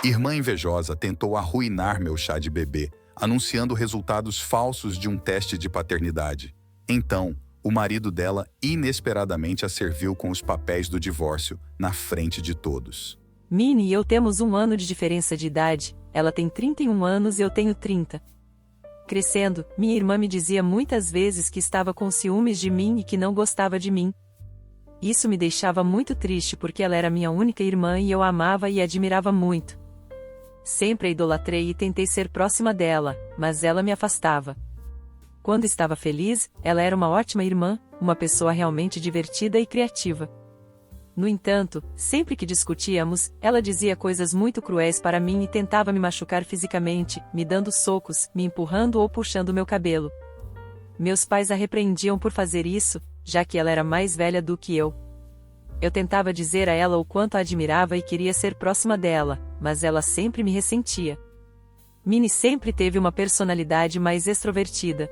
Irmã invejosa tentou arruinar meu chá de bebê, anunciando resultados falsos de um teste de paternidade. Então, o marido dela inesperadamente a serviu com os papéis do divórcio na frente de todos. Minnie e eu temos 1 ano de diferença de idade, ela tem 31 anos e eu tenho 30. Crescendo, minha irmã me dizia muitas vezes que estava com ciúmes de mim e que não gostava de mim. Isso me deixava muito triste porque ela era minha única irmã e eu a amava e a admirava muito. Sempre a idolatrei e tentei ser próxima dela, mas ela me afastava. Quando estava feliz, ela era uma ótima irmã, uma pessoa realmente divertida e criativa. No entanto, sempre que discutíamos, ela dizia coisas muito cruéis para mim e tentava me machucar fisicamente, me dando socos, me empurrando ou puxando meu cabelo. Meus pais a repreendiam por fazer isso, já que ela era mais velha do que eu. Eu tentava dizer a ela o quanto a admirava e queria ser próxima dela, mas ela sempre me ressentia. Minnie sempre teve uma personalidade mais extrovertida.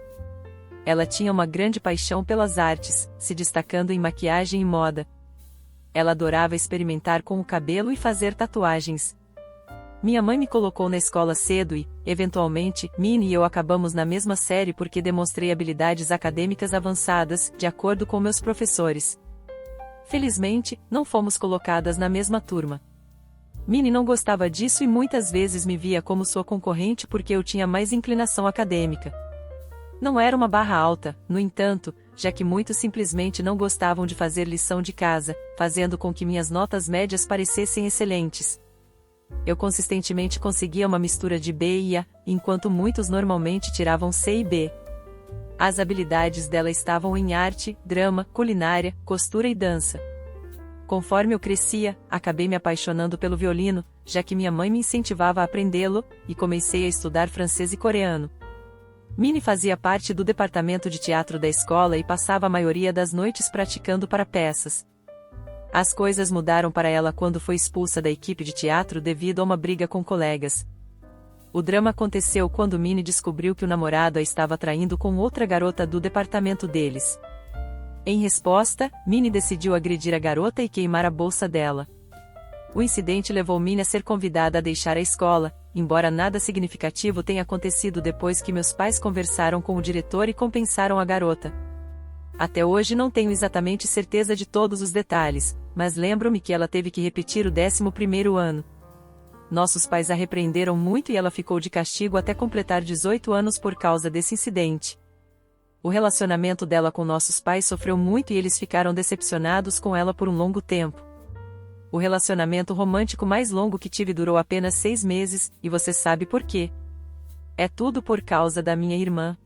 Ela tinha uma grande paixão pelas artes, se destacando em maquiagem e moda. Ela adorava experimentar com o cabelo e fazer tatuagens. Minha mãe me colocou na escola cedo e, eventualmente, Minnie e eu acabamos na mesma série porque demonstrei habilidades acadêmicas avançadas, de acordo com meus professores. Felizmente, não fomos colocadas na mesma turma. Minnie não gostava disso e muitas vezes me via como sua concorrente porque eu tinha mais inclinação acadêmica. Não era uma barra alta, no entanto, já que muitos simplesmente não gostavam de fazer lição de casa, fazendo com que minhas notas médias parecessem excelentes. Eu consistentemente conseguia uma mistura de B e A, enquanto muitos normalmente tiravam C e B. As habilidades dela estavam em arte, drama, culinária, costura e dança. Conforme eu crescia, acabei me apaixonando pelo violino, já que minha mãe me incentivava a aprendê-lo, e comecei a estudar francês e coreano. Minnie fazia parte do departamento de teatro da escola e passava a maioria das noites praticando para peças. As coisas mudaram para ela quando foi expulsa da equipe de teatro devido a uma briga com colegas. O drama aconteceu quando Minnie descobriu que o namorado a estava traindo com outra garota do departamento deles. Em resposta, Minnie decidiu agredir a garota e queimar a bolsa dela. O incidente levou Minnie a ser convidada a deixar a escola, embora nada significativo tenha acontecido depois que meus pais conversaram com o diretor e compensaram a garota. Até hoje não tenho exatamente certeza de todos os detalhes, mas lembro-me que ela teve que repetir o 11º ano. Nossos pais a repreenderam muito e ela ficou de castigo até completar 18 anos por causa desse incidente. O relacionamento dela com nossos pais sofreu muito e eles ficaram decepcionados com ela por um longo tempo. O relacionamento romântico mais longo que tive durou apenas 6 meses, e você sabe por quê. É tudo por causa da minha irmã.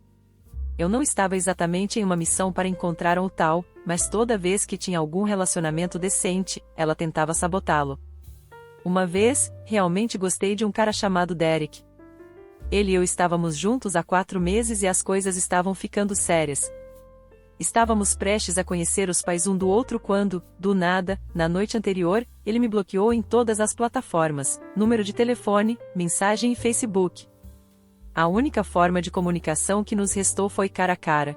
Eu não estava exatamente em uma missão para encontrar o tal, mas toda vez que tinha algum relacionamento decente, ela tentava sabotá-lo. Uma vez, realmente gostei de um cara chamado Derek. Ele e eu estávamos juntos há 4 meses e as coisas estavam ficando sérias. Estávamos prestes a conhecer os pais um do outro quando, do nada, na noite anterior, ele me bloqueou em todas as plataformas, número de telefone, mensagem e Facebook. A única forma de comunicação que nos restou foi cara a cara.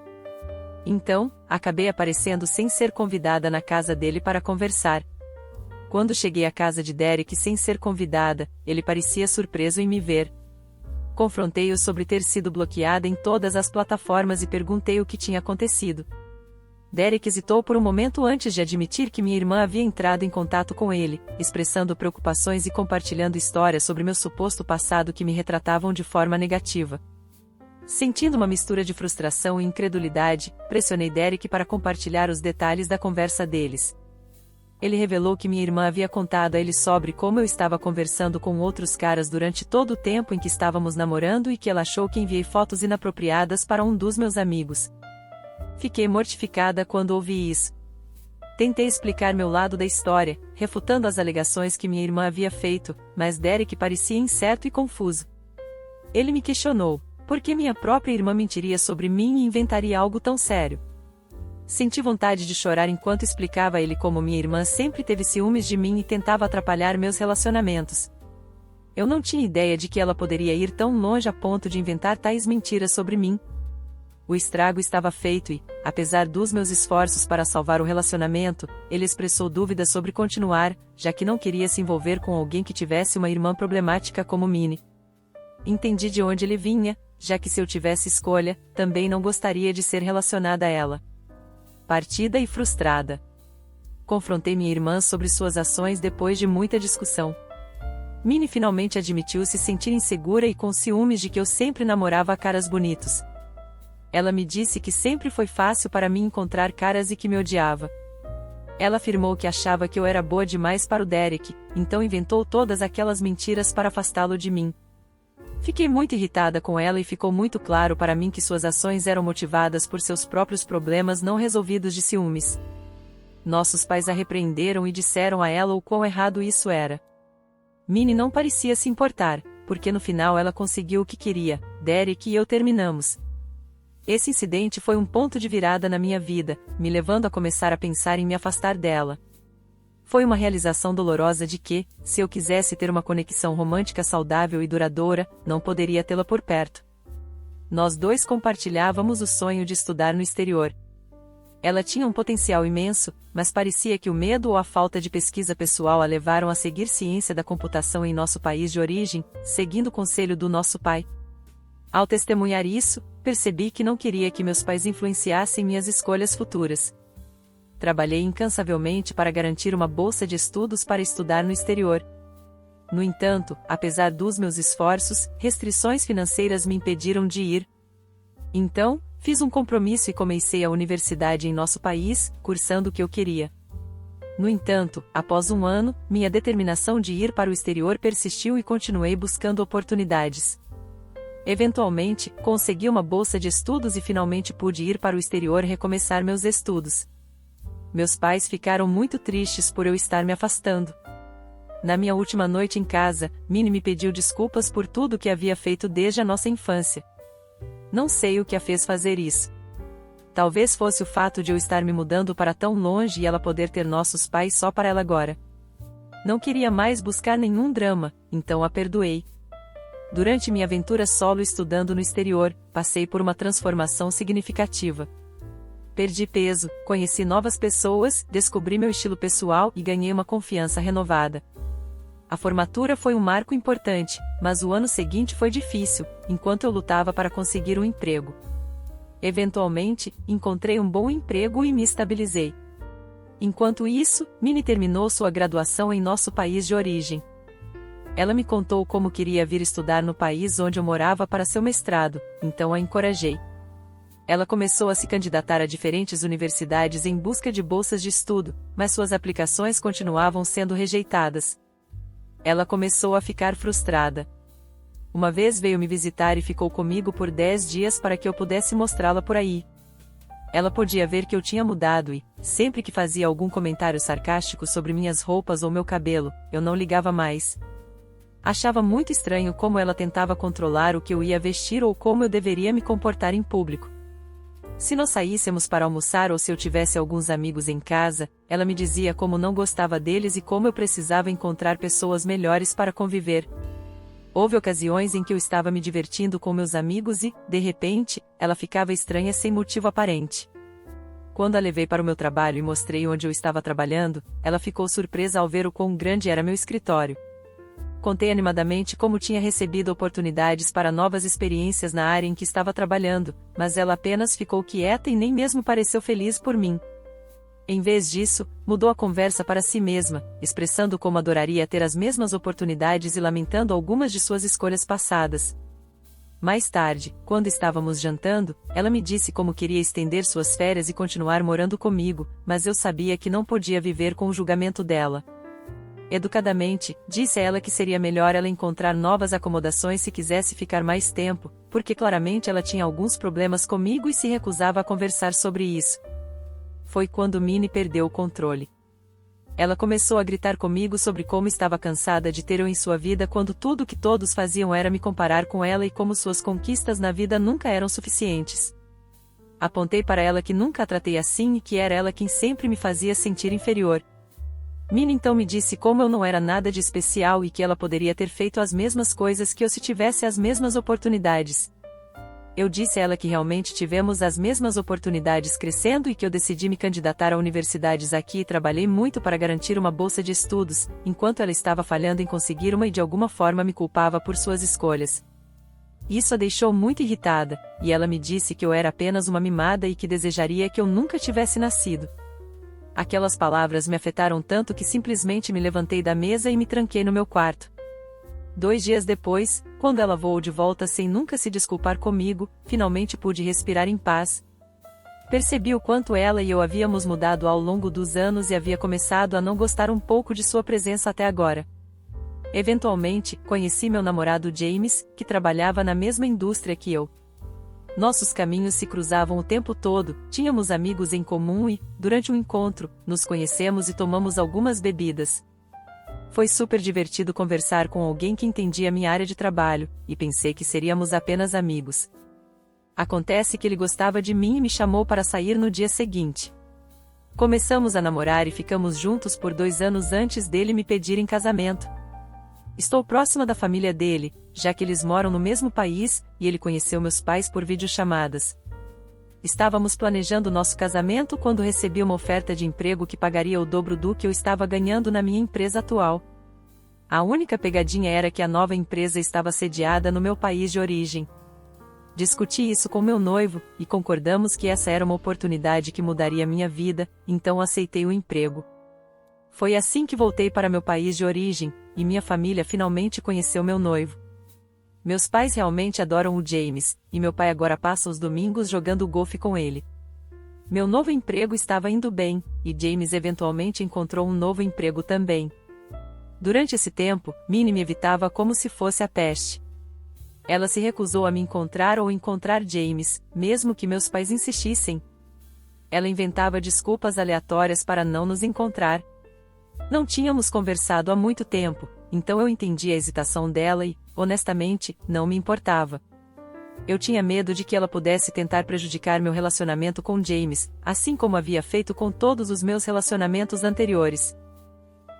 Então, acabei aparecendo sem ser convidada na casa dele para conversar. Quando cheguei à casa de Derek sem ser convidada, ele parecia surpreso em me ver. Confrontei-o sobre ter sido bloqueada em todas as plataformas e perguntei o que tinha acontecido. Derek hesitou por um momento antes de admitir que minha irmã havia entrado em contato com ele, expressando preocupações e compartilhando histórias sobre meu suposto passado que me retratavam de forma negativa. Sentindo uma mistura de frustração e incredulidade, pressionei Derek para compartilhar os detalhes da conversa deles. Ele revelou que minha irmã havia contado a ele sobre como eu estava conversando com outros caras durante todo o tempo em que estávamos namorando e que ela achou que enviei fotos inapropriadas para um dos meus amigos. Fiquei mortificada quando ouvi isso. Tentei explicar meu lado da história, refutando as alegações que minha irmã havia feito, mas Derek parecia incerto e confuso. Ele me questionou, por que minha própria irmã mentiria sobre mim e inventaria algo tão sério? Senti vontade de chorar enquanto explicava a ele como minha irmã sempre teve ciúmes de mim e tentava atrapalhar meus relacionamentos. Eu não tinha ideia de que ela poderia ir tão longe a ponto de inventar tais mentiras sobre mim. O estrago estava feito e, apesar dos meus esforços para salvar o relacionamento, ele expressou dúvidas sobre continuar, já que não queria se envolver com alguém que tivesse uma irmã problemática como Minnie. Entendi de onde ele vinha, já que se eu tivesse escolha, também não gostaria de ser relacionada a ela. Partida e frustrada. Confrontei minha irmã sobre suas ações depois de muita discussão. Minnie finalmente admitiu se sentir insegura e com ciúmes de que eu sempre namorava caras bonitos. Ela me disse que sempre foi fácil para mim encontrar caras e que me odiava. Ela afirmou que achava que eu era boa demais para o Derek, então inventou todas aquelas mentiras para afastá-lo de mim. Fiquei muito irritada com ela e ficou muito claro para mim que suas ações eram motivadas por seus próprios problemas não resolvidos de ciúmes. Nossos pais a repreenderam e disseram a ela o quão errado isso era. Minnie não parecia se importar, porque no final ela conseguiu o que queria, Derek e eu terminamos. Esse incidente foi um ponto de virada na minha vida, me levando a começar a pensar em me afastar dela. Foi uma realização dolorosa de que, se eu quisesse ter uma conexão romântica saudável e duradoura, não poderia tê-la por perto. Nós dois compartilhávamos o sonho de estudar no exterior. Ela tinha um potencial imenso, mas parecia que o medo ou a falta de pesquisa pessoal a levaram a seguir ciência da computação em nosso país de origem, seguindo o conselho do nosso pai. Ao testemunhar isso, percebi que não queria que meus pais influenciassem minhas escolhas futuras. Trabalhei incansavelmente para garantir uma bolsa de estudos para estudar no exterior. No entanto, apesar dos meus esforços, restrições financeiras me impediram de ir. Então, fiz um compromisso e comecei a universidade em nosso país, cursando o que eu queria. No entanto, após um ano, minha determinação de ir para o exterior persistiu e continuei buscando oportunidades. Eventualmente, consegui uma bolsa de estudos e finalmente pude ir para o exterior recomeçar meus estudos. Meus pais ficaram muito tristes por eu estar me afastando. Na minha última noite em casa, Minnie me pediu desculpas por tudo que havia feito desde a nossa infância. Não sei o que a fez fazer isso. Talvez fosse o fato de eu estar me mudando para tão longe e ela poder ter nossos pais só para ela agora. Não queria mais buscar nenhum drama, então a perdoei. Durante minha aventura solo estudando no exterior, passei por uma transformação significativa. Perdi peso, conheci novas pessoas, descobri meu estilo pessoal e ganhei uma confiança renovada. A formatura foi um marco importante, mas o ano seguinte foi difícil, enquanto eu lutava para conseguir um emprego. Eventualmente, encontrei um bom emprego e me estabilizei. Enquanto isso, Minnie terminou sua graduação em nosso país de origem. Ela me contou como queria vir estudar no país onde eu morava para seu mestrado, então a encorajei. Ela começou a se candidatar a diferentes universidades em busca de bolsas de estudo, mas suas aplicações continuavam sendo rejeitadas. Ela começou a ficar frustrada. Uma vez veio me visitar e ficou comigo por 10 dias para que eu pudesse mostrá-la por aí. Ela podia ver que eu tinha mudado e, sempre que fazia algum comentário sarcástico sobre minhas roupas ou meu cabelo, eu não ligava mais. Achava muito estranho como ela tentava controlar o que eu ia vestir ou como eu deveria me comportar em público. Se nós saíssemos para almoçar ou se eu tivesse alguns amigos em casa, ela me dizia como não gostava deles e como eu precisava encontrar pessoas melhores para conviver. Houve ocasiões em que eu estava me divertindo com meus amigos e, de repente, ela ficava estranha sem motivo aparente. Quando a levei para o meu trabalho e mostrei onde eu estava trabalhando, ela ficou surpresa ao ver o quão grande era meu escritório. Contei animadamente como tinha recebido oportunidades para novas experiências na área em que estava trabalhando, mas ela apenas ficou quieta e nem mesmo pareceu feliz por mim. Em vez disso, mudou a conversa para si mesma, expressando como adoraria ter as mesmas oportunidades e lamentando algumas de suas escolhas passadas. Mais tarde, quando estávamos jantando, ela me disse como queria estender suas férias e continuar morando comigo, mas eu sabia que não podia viver com o julgamento dela. Educadamente, disse a ela que seria melhor ela encontrar novas acomodações se quisesse ficar mais tempo, porque claramente ela tinha alguns problemas comigo e se recusava a conversar sobre isso. Foi quando Minnie perdeu o controle. Ela começou a gritar comigo sobre como estava cansada de ter eu em sua vida quando tudo que todos faziam era me comparar com ela e como suas conquistas na vida nunca eram suficientes. Apontei para ela que nunca a tratei assim e que era ela quem sempre me fazia sentir inferior. Minnie então me disse como eu não era nada de especial e que ela poderia ter feito as mesmas coisas que eu se tivesse as mesmas oportunidades. Eu disse a ela que realmente tivemos as mesmas oportunidades crescendo e que eu decidi me candidatar a universidades aqui e trabalhei muito para garantir uma bolsa de estudos, enquanto ela estava falhando em conseguir uma e de alguma forma me culpava por suas escolhas. Isso a deixou muito irritada, e ela me disse que eu era apenas uma mimada e que desejaria que eu nunca tivesse nascido. Aquelas palavras me afetaram tanto que simplesmente me levantei da mesa e me tranquei no meu quarto. 2 dias depois, quando ela voou de volta sem nunca se desculpar comigo, finalmente pude respirar em paz. Percebi o quanto ela e eu havíamos mudado ao longo dos anos e havia começado a não gostar um pouco de sua presença até agora. Eventualmente, conheci meu namorado James, que trabalhava na mesma indústria que eu. Nossos caminhos se cruzavam o tempo todo, tínhamos amigos em comum e, durante um encontro, nos conhecemos e tomamos algumas bebidas. Foi super divertido conversar com alguém que entendia minha área de trabalho, e pensei que seríamos apenas amigos. Acontece que ele gostava de mim e me chamou para sair no dia seguinte. Começamos a namorar e ficamos juntos por 2 anos antes dele me pedir em casamento. Estou próxima da família dele, já que eles moram no mesmo país, e ele conheceu meus pais por videochamadas. Estávamos planejando nosso casamento quando recebi uma oferta de emprego que pagaria o dobro do que eu estava ganhando na minha empresa atual. A única pegadinha era que a nova empresa estava sediada no meu país de origem. Discuti isso com meu noivo, e concordamos que essa era uma oportunidade que mudaria minha vida, então aceitei o emprego. Foi assim que voltei para meu país de origem, e minha família finalmente conheceu meu noivo. Meus pais realmente adoram o James, e meu pai agora passa os domingos jogando golfe com ele. Meu novo emprego estava indo bem, e James eventualmente encontrou um novo emprego também. Durante esse tempo, Minnie me evitava como se fosse a peste. Ela se recusou a me encontrar ou encontrar James, mesmo que meus pais insistissem. Ela inventava desculpas aleatórias para não nos encontrar. Não tínhamos conversado há muito tempo, então eu entendi a hesitação dela e, honestamente, não me importava. Eu tinha medo de que ela pudesse tentar prejudicar meu relacionamento com James, assim como havia feito com todos os meus relacionamentos anteriores.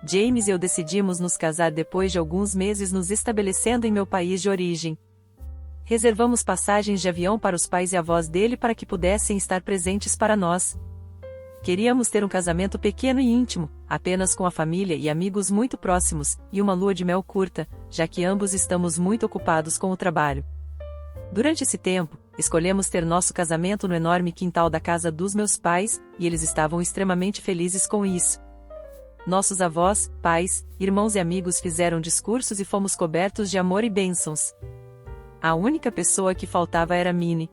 James e eu decidimos nos casar depois de alguns meses nos estabelecendo em meu país de origem. Reservamos passagens de avião para os pais e avós dele para que pudessem estar presentes para nós. Queríamos ter um casamento pequeno e íntimo, apenas com a família e amigos muito próximos, e uma lua de mel curta, já que ambos estamos muito ocupados com o trabalho. Durante esse tempo, escolhemos ter nosso casamento no enorme quintal da casa dos meus pais, e eles estavam extremamente felizes com isso. Nossos avós, pais, irmãos e amigos fizeram discursos e fomos cobertos de amor e bênçãos. A única pessoa que faltava era Minnie.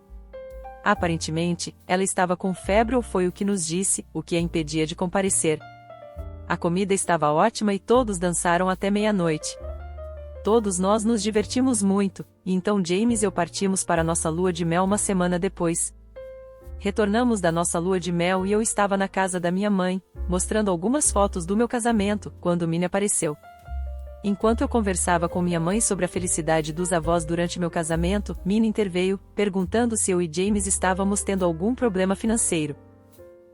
Aparentemente, ela estava com febre ou foi o que nos disse, o que a impedia de comparecer. A comida estava ótima e todos dançaram até meia-noite. Todos nós nos divertimos muito, e então James e eu partimos para nossa lua de mel uma semana depois. Retornamos da nossa lua de mel e eu estava na casa da minha mãe, mostrando algumas fotos do meu casamento, quando Minnie apareceu. Enquanto eu conversava com minha mãe sobre a felicidade dos avós durante meu casamento, Minnie interveio, perguntando se eu e James estávamos tendo algum problema financeiro.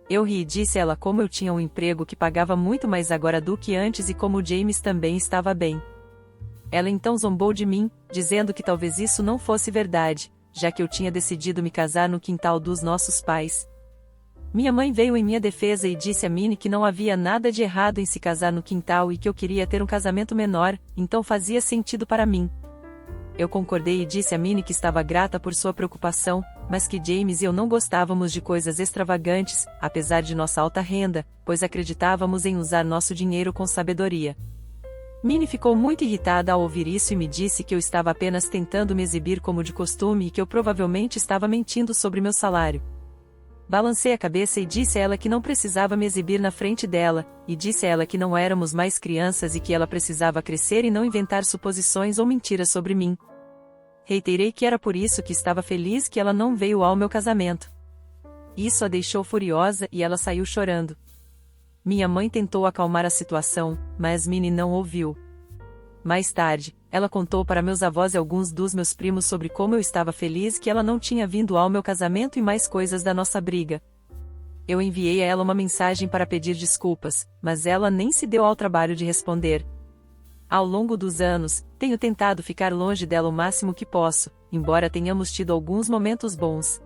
Eu ri e disse a ela como eu tinha um emprego que pagava muito mais agora do que antes e como James também estava bem. Ela então zombou de mim, dizendo que talvez isso não fosse verdade, já que eu tinha decidido me casar no quintal dos nossos pais. Minha mãe veio em minha defesa e disse a Minnie que não havia nada de errado em se casar no quintal e que eu queria ter um casamento menor, então fazia sentido para mim. Eu concordei e disse a Minnie que estava grata por sua preocupação, mas que James e eu não gostávamos de coisas extravagantes, apesar de nossa alta renda, pois acreditávamos em usar nosso dinheiro com sabedoria. Minnie ficou muito irritada ao ouvir isso e me disse que eu estava apenas tentando me exibir como de costume e que eu provavelmente estava mentindo sobre meu salário. Balancei a cabeça e disse a ela que não precisava me exibir na frente dela, e disse a ela que não éramos mais crianças e que ela precisava crescer e não inventar suposições ou mentiras sobre mim. Reiterei que era por isso que estava feliz que ela não veio ao meu casamento. Isso a deixou furiosa e ela saiu chorando. Minha mãe tentou acalmar a situação, mas Minnie não ouviu. Mais tarde, ela contou para meus avós e alguns dos meus primos sobre como eu estava feliz que ela não tinha vindo ao meu casamento e mais coisas da nossa briga. Eu enviei a ela uma mensagem para pedir desculpas, mas ela nem se deu ao trabalho de responder. Ao longo dos anos, tenho tentado ficar longe dela o máximo que posso, embora tenhamos tido alguns momentos bons.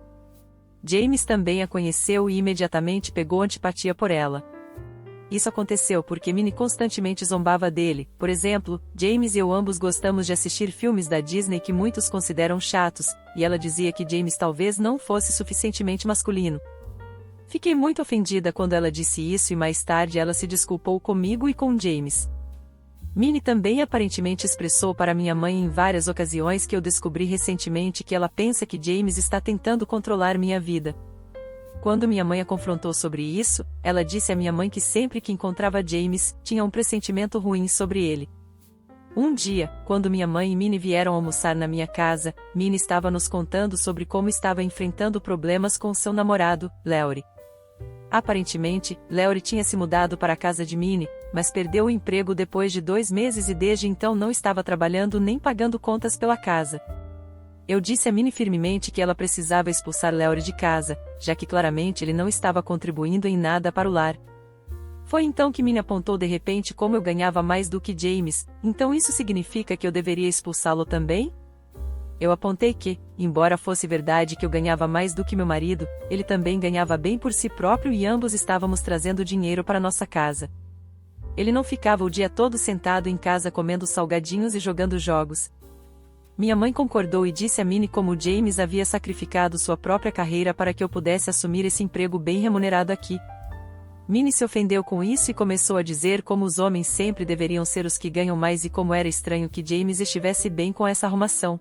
James também a conheceu e imediatamente pegou antipatia por ela. Isso aconteceu porque Minnie constantemente zombava dele. Por exemplo, James e eu ambos gostamos de assistir filmes da Disney que muitos consideram chatos, e ela dizia que James talvez não fosse suficientemente masculino. Fiquei muito ofendida quando ela disse isso e mais tarde ela se desculpou comigo e com James. Minnie também aparentemente expressou para minha mãe em várias ocasiões que eu descobri recentemente que ela pensa que James está tentando controlar minha vida. Quando minha mãe a confrontou sobre isso, ela disse à minha mãe que sempre que encontrava James, tinha um pressentimento ruim sobre ele. Um dia, quando minha mãe e Minnie vieram almoçar na minha casa, Minnie estava nos contando sobre como estava enfrentando problemas com seu namorado, Leury. Aparentemente, Leury tinha se mudado para a casa de Minnie, mas perdeu o emprego depois de 2 meses e desde então não estava trabalhando nem pagando contas pela casa. Eu disse a Minnie firmemente que ela precisava expulsar Leury de casa, já que claramente ele não estava contribuindo em nada para o lar. Foi então que Minnie apontou de repente como eu ganhava mais do que James, então isso significa que eu deveria expulsá-lo também? Eu apontei que, embora fosse verdade que eu ganhava mais do que meu marido, ele também ganhava bem por si próprio e ambos estávamos trazendo dinheiro para nossa casa. Ele não ficava o dia todo sentado em casa comendo salgadinhos e jogando jogos. Minha mãe concordou e disse a Minnie como James havia sacrificado sua própria carreira para que eu pudesse assumir esse emprego bem remunerado aqui. Minnie se ofendeu com isso e começou a dizer como os homens sempre deveriam ser os que ganham mais e como era estranho que James estivesse bem com essa arrumação.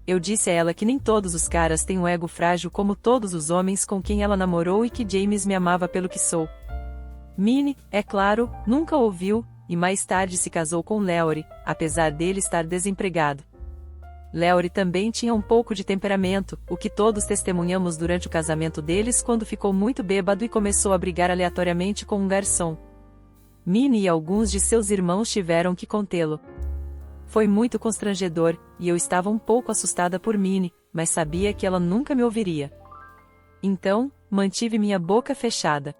Eu disse a ela que nem todos os caras têm um ego frágil como todos os homens com quem ela namorou e que James me amava pelo que sou. Minnie, é claro, nunca ouviu, e mais tarde se casou com Leury, apesar dele estar desempregado. Leury também tinha um pouco de temperamento, o que todos testemunhamos durante o casamento deles quando ficou muito bêbado e começou a brigar aleatoriamente com um garçom. Minnie e alguns de seus irmãos tiveram que contê-lo. Foi muito constrangedor, e eu estava um pouco assustada por Minnie, mas sabia que ela nunca me ouviria. Então, mantive minha boca fechada.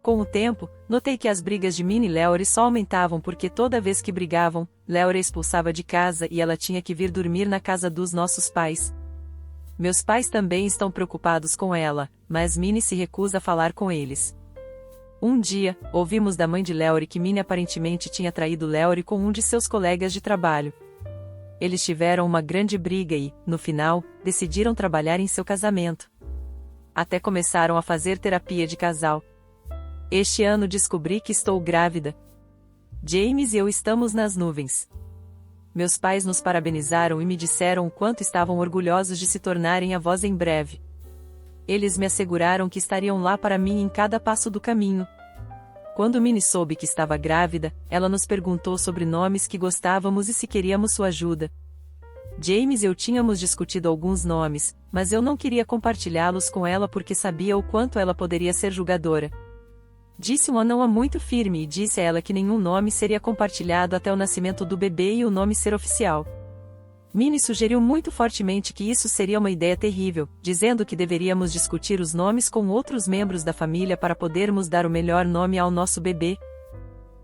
Com o tempo, notei que as brigas de Minnie e Leury só aumentavam porque toda vez que brigavam, Leury a expulsava de casa e ela tinha que vir dormir na casa dos nossos pais. Meus pais também estão preocupados com ela, mas Minnie se recusa a falar com eles. Um dia, ouvimos da mãe de Leury que Minnie aparentemente tinha traído Leury com um de seus colegas de trabalho. Eles tiveram uma grande briga e, no final, decidiram trabalhar em seu casamento. Até começaram a fazer terapia de casal. Este ano descobri que estou grávida. James e eu estamos nas nuvens. Meus pais nos parabenizaram e me disseram o quanto estavam orgulhosos de se tornarem avós em breve. Eles me asseguraram que estariam lá para mim em cada passo do caminho. Quando Minnie soube que estava grávida, ela nos perguntou sobre nomes que gostávamos e se queríamos sua ajuda. James e eu tínhamos discutido alguns nomes, mas eu não queria compartilhá-los com ela porque sabia o quanto ela poderia ser julgadora. Disse um não muito firme e disse a ela que nenhum nome seria compartilhado até o nascimento do bebê e o nome ser oficial. Minnie sugeriu muito fortemente que isso seria uma ideia terrível, dizendo que deveríamos discutir os nomes com outros membros da família para podermos dar o melhor nome ao nosso bebê.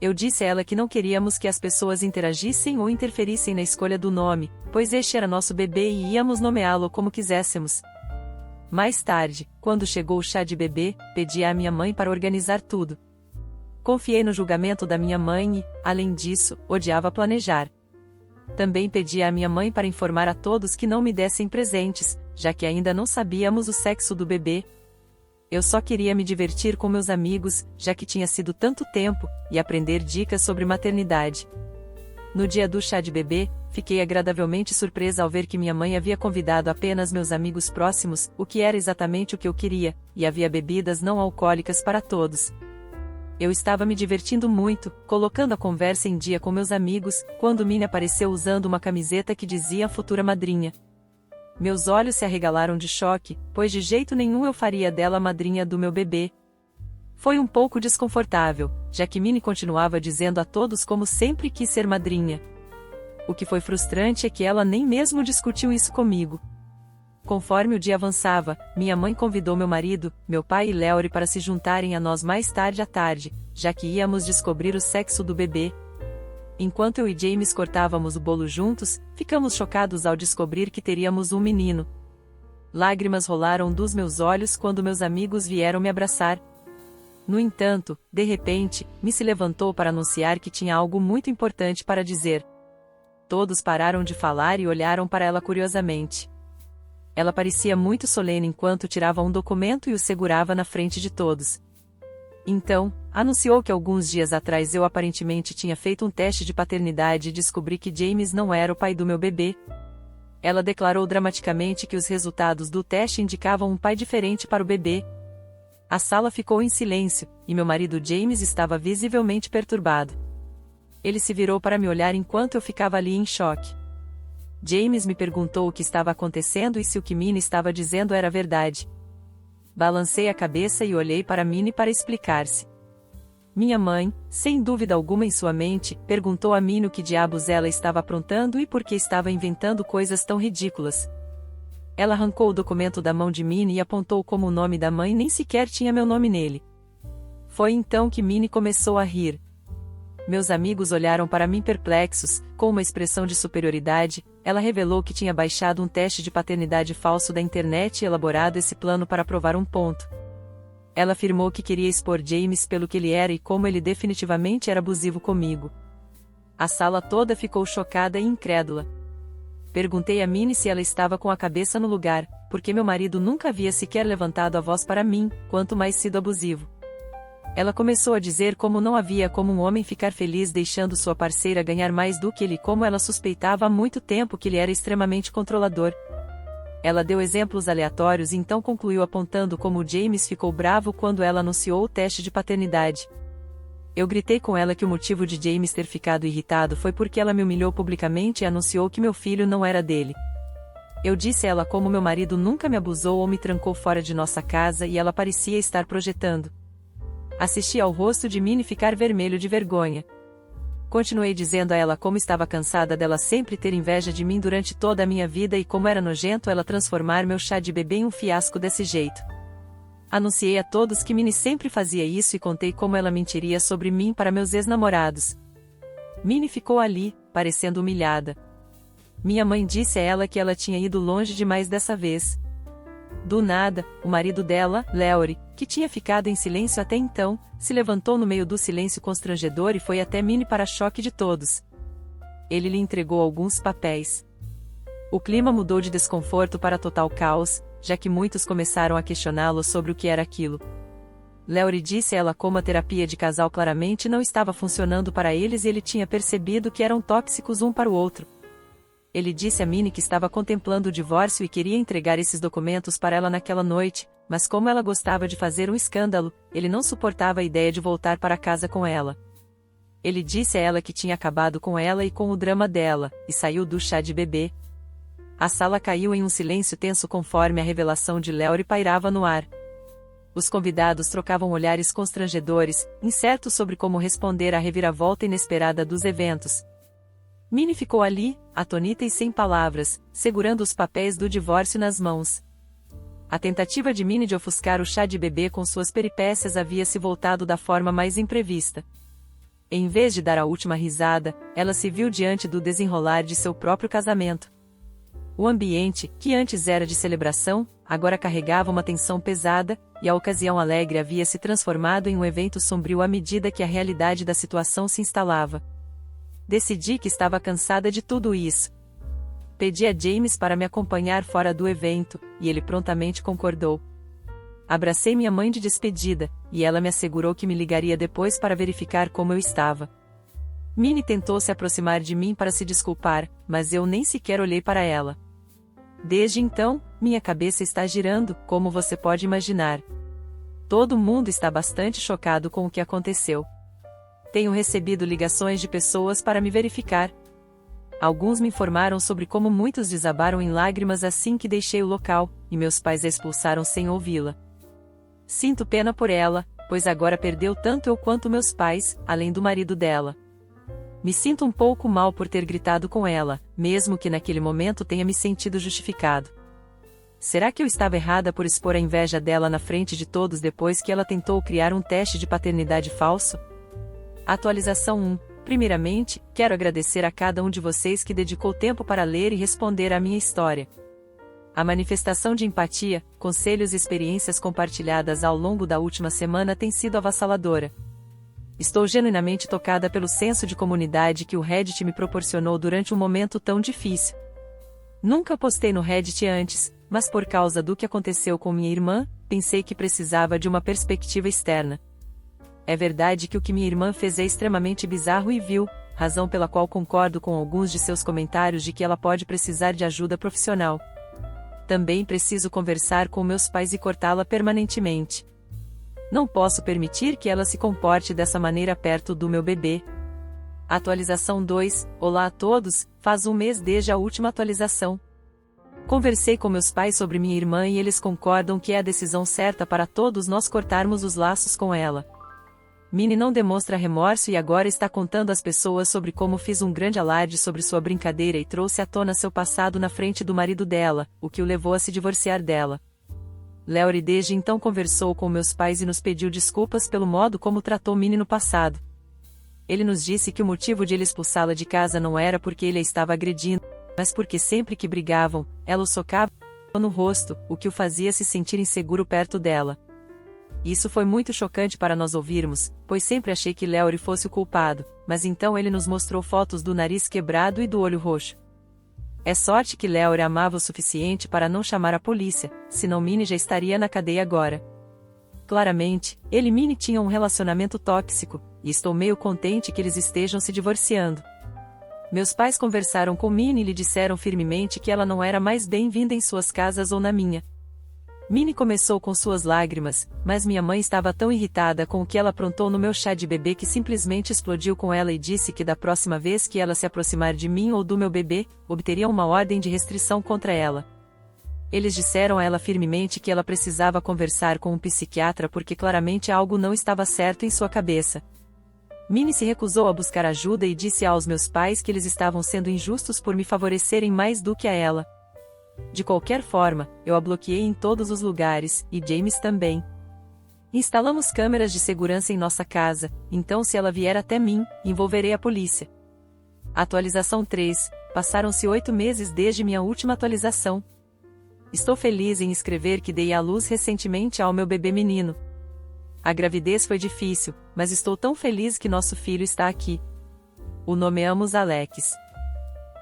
Eu disse a ela que não queríamos que as pessoas interagissem ou interferissem na escolha do nome, pois este era nosso bebê e íamos nomeá-lo como quiséssemos. Mais tarde, quando chegou o chá de bebê, pedi à minha mãe para organizar tudo. Confiei no julgamento da minha mãe e, além disso, odiava planejar. Também pedi à minha mãe para informar a todos que não me dessem presentes, já que ainda não sabíamos o sexo do bebê. Eu só queria me divertir com meus amigos, já que tinha sido tanto tempo, e aprender dicas sobre maternidade. No dia do chá de bebê, fiquei agradavelmente surpresa ao ver que minha mãe havia convidado apenas meus amigos próximos, o que era exatamente o que eu queria, e havia bebidas não alcoólicas para todos. Eu estava me divertindo muito, colocando a conversa em dia com meus amigos, quando Minnie apareceu usando uma camiseta que dizia futura madrinha. Meus olhos se arregalaram de choque, pois de jeito nenhum eu faria dela a madrinha do meu bebê. Foi um pouco desconfortável, já que Minnie continuava dizendo a todos como sempre quis ser madrinha. O que foi frustrante é que ela nem mesmo discutiu isso comigo. Conforme o dia avançava, minha mãe convidou meu marido, meu pai e Leury para se juntarem a nós mais tarde à tarde, já que íamos descobrir o sexo do bebê. Enquanto eu e James cortávamos o bolo juntos, ficamos chocados ao descobrir que teríamos um menino. Lágrimas rolaram dos meus olhos quando meus amigos vieram me abraçar. No entanto, de repente, me se levantou para anunciar que tinha algo muito importante para dizer. Todos pararam de falar e olharam para ela curiosamente. Ela parecia muito solene enquanto tirava um documento e o segurava na frente de todos. Então, anunciou que alguns dias atrás eu aparentemente tinha feito um teste de paternidade e descobri que James não era o pai do meu bebê. Ela declarou dramaticamente que os resultados do teste indicavam um pai diferente para o bebê. A sala ficou em silêncio, e meu marido James estava visivelmente perturbado. Ele se virou para me olhar enquanto eu ficava ali em choque. James me perguntou o que estava acontecendo e se o que Minnie estava dizendo era verdade. Balancei a cabeça e olhei para Minnie para explicar-se. Minha mãe, sem dúvida alguma em sua mente, perguntou a Minnie o que diabos ela estava aprontando e por que estava inventando coisas tão ridículas. Ela arrancou o documento da mão de Minnie e apontou como o nome da mãe nem sequer tinha meu nome nele. Foi então que Minnie começou a rir. Meus amigos olharam para mim perplexos, com uma expressão de superioridade. Ela revelou que tinha baixado um teste de paternidade falso da internet e elaborado esse plano para provar um ponto. Ela afirmou que queria expor James pelo que ele era e como ele definitivamente era abusivo comigo. A sala toda ficou chocada e incrédula. Perguntei a Minnie se ela estava com a cabeça no lugar, porque meu marido nunca havia sequer levantado a voz para mim, quanto mais sido abusivo. Ela começou a dizer como não havia como um homem ficar feliz deixando sua parceira ganhar mais do que ele, como ela suspeitava há muito tempo que ele era extremamente controlador. Ela deu exemplos aleatórios e então concluiu apontando como James ficou bravo quando ela anunciou o teste de paternidade. Eu gritei com ela que o motivo de James ter ficado irritado foi porque ela me humilhou publicamente e anunciou que meu filho não era dele. Eu disse a ela como meu marido nunca me abusou ou me trancou fora de nossa casa e ela parecia estar projetando. Assisti ao rosto de Minnie ficar vermelho de vergonha. Continuei dizendo a ela como estava cansada dela sempre ter inveja de mim durante toda a minha vida e como era nojento ela transformar meu chá de bebê em um fiasco desse jeito. Anunciei a todos que Minnie sempre fazia isso e contei como ela mentiria sobre mim para meus ex-namorados. Minnie ficou ali, parecendo humilhada. Minha mãe disse a ela que ela tinha ido longe demais dessa vez. Do nada, o marido dela, Leury, que tinha ficado em silêncio até então, se levantou no meio do silêncio constrangedor e foi até Minnie para choque de todos. Ele lhe entregou alguns papéis. O clima mudou de desconforto para total caos, já que muitos começaram a questioná-lo sobre o que era aquilo. Leury disse a ela como a terapia de casal claramente não estava funcionando para eles e ele tinha percebido que eram tóxicos um para o outro. Ele disse a Minnie que estava contemplando o divórcio e queria entregar esses documentos para ela naquela noite, mas como ela gostava de fazer um escândalo, ele não suportava a ideia de voltar para casa com ela. Ele disse a ela que tinha acabado com ela e com o drama dela, e saiu do chá de bebê. A sala caiu em um silêncio tenso conforme a revelação de Leury pairava no ar. Os convidados trocavam olhares constrangedores, incertos sobre como responder à reviravolta inesperada dos eventos. Minnie ficou ali, atônita e sem palavras, segurando os papéis do divórcio nas mãos. A tentativa de Minnie de ofuscar o chá de bebê com suas peripécias havia se voltado da forma mais imprevista. Em vez de dar a última risada, ela se viu diante do desenrolar de seu próprio casamento. O ambiente, que antes era de celebração, agora carregava uma tensão pesada, e a ocasião alegre havia se transformado em um evento sombrio à medida que a realidade da situação se instalava. Decidi que estava cansada de tudo isso. Pedi a James para me acompanhar fora do evento, e ele prontamente concordou. Abracei minha mãe de despedida, e ela me assegurou que me ligaria depois para verificar como eu estava. Minnie tentou se aproximar de mim para se desculpar, mas eu nem sequer olhei para ela. Desde então, minha cabeça está girando, como você pode imaginar. Todo mundo está bastante chocado com o que aconteceu. Tenho recebido ligações de pessoas para me verificar. Alguns me informaram sobre como muitos desabaram em lágrimas assim que deixei o local, e meus pais a expulsaram sem ouvi-la. Sinto pena por ela, pois agora perdeu tanto eu quanto meus pais, além do marido dela. Me sinto um pouco mal por ter gritado com ela, mesmo que naquele momento tenha me sentido justificado. Será que eu estava errada por expor a inveja dela na frente de todos depois que ela tentou criar um teste de paternidade falso? Atualização 1. Primeiramente, quero agradecer a cada um de vocês que dedicou tempo para ler e responder à minha história. A manifestação de empatia, conselhos e experiências compartilhadas ao longo da última semana tem sido avassaladora. Estou genuinamente tocada pelo senso de comunidade que o Reddit me proporcionou durante um momento tão difícil. Nunca postei no Reddit antes, mas por causa do que aconteceu com minha irmã, pensei que precisava de uma perspectiva externa. É verdade que o que minha irmã fez é extremamente bizarro e vil, razão pela qual concordo com alguns de seus comentários de que ela pode precisar de ajuda profissional. Também preciso conversar com meus pais e cortá-la permanentemente. Não posso permitir que ela se comporte dessa maneira perto do meu bebê. Atualização 2. Olá a todos, faz um mês desde a última atualização. Conversei com meus pais sobre minha irmã e eles concordam que é a decisão certa para todos nós cortarmos os laços com ela. Minnie não demonstra remorso e agora está contando às pessoas sobre como fiz um grande alarde sobre sua brincadeira e trouxe à tona seu passado na frente do marido dela, o que o levou a se divorciar dela. Léori desde então conversou com meus pais e nos pediu desculpas pelo modo como tratou Minnie no passado. Ele nos disse que o motivo de ele expulsá-la de casa não era porque ele a estava agredindo, mas porque sempre que brigavam, ela o socava no rosto, o que o fazia se sentir inseguro perto dela. Isso foi muito chocante para nós ouvirmos, pois sempre achei que Léori fosse o culpado, mas então ele nos mostrou fotos do nariz quebrado e do olho roxo. É sorte que Léori amava o suficiente para não chamar a polícia, senão Minnie já estaria na cadeia agora. Claramente, ele e Minnie tinham um relacionamento tóxico, e estou meio contente que eles estejam se divorciando. Meus pais conversaram com Minnie e lhe disseram firmemente que ela não era mais bem-vinda em suas casas ou na minha. Minnie começou com suas lágrimas, mas minha mãe estava tão irritada com o que ela aprontou no meu chá de bebê que simplesmente explodiu com ela e disse que da próxima vez que ela se aproximar de mim ou do meu bebê, obteria uma ordem de restrição contra ela. Eles disseram a ela firmemente que ela precisava conversar com um psiquiatra porque claramente algo não estava certo em sua cabeça. Minnie se recusou a buscar ajuda e disse aos meus pais que eles estavam sendo injustos por me favorecerem mais do que a ela. De qualquer forma, eu a bloqueei em todos os lugares, e James também. Instalamos câmeras de segurança em nossa casa, então se ela vier até mim, envolverei a polícia. Atualização 3. Passaram-se 8 meses desde minha última atualização. Estou feliz em escrever que dei à luz recentemente ao meu bebê menino. A gravidez foi difícil, mas estou tão feliz que nosso filho está aqui. O nomeamos Alex.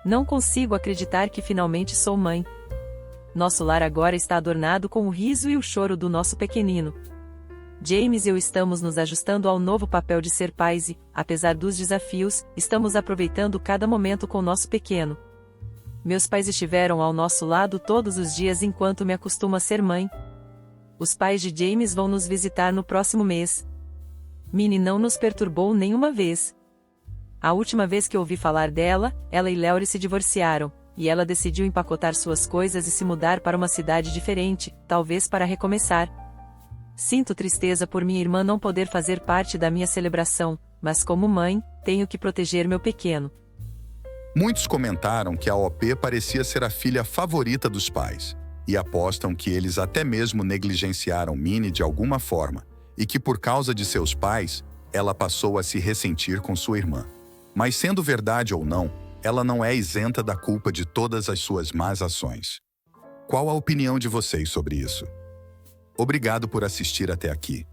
Não consigo acreditar que finalmente sou mãe. Nosso lar agora está adornado com o riso e o choro do nosso pequenino. James e eu estamos nos ajustando ao novo papel de ser pais e, apesar dos desafios, estamos aproveitando cada momento com nosso pequeno. Meus pais estiveram ao nosso lado todos os dias enquanto me acostumo a ser mãe. Os pais de James vão nos visitar no próximo mês. Minnie não nos perturbou nenhuma vez. A última vez que ouvi falar dela, ela e Léori se divorciaram, e ela decidiu empacotar suas coisas e se mudar para uma cidade diferente, talvez para recomeçar. Sinto tristeza por minha irmã não poder fazer parte da minha celebração, mas como mãe, tenho que proteger meu pequeno. Muitos comentaram que a OP parecia ser a filha favorita dos pais, e apostam que eles até mesmo negligenciaram Minnie de alguma forma, e que por causa de seus pais, ela passou a se ressentir com sua irmã. Mas sendo verdade ou não, ela não é isenta da culpa de todas as suas más ações. Qual a opinião de vocês sobre isso? Obrigado por assistir até aqui.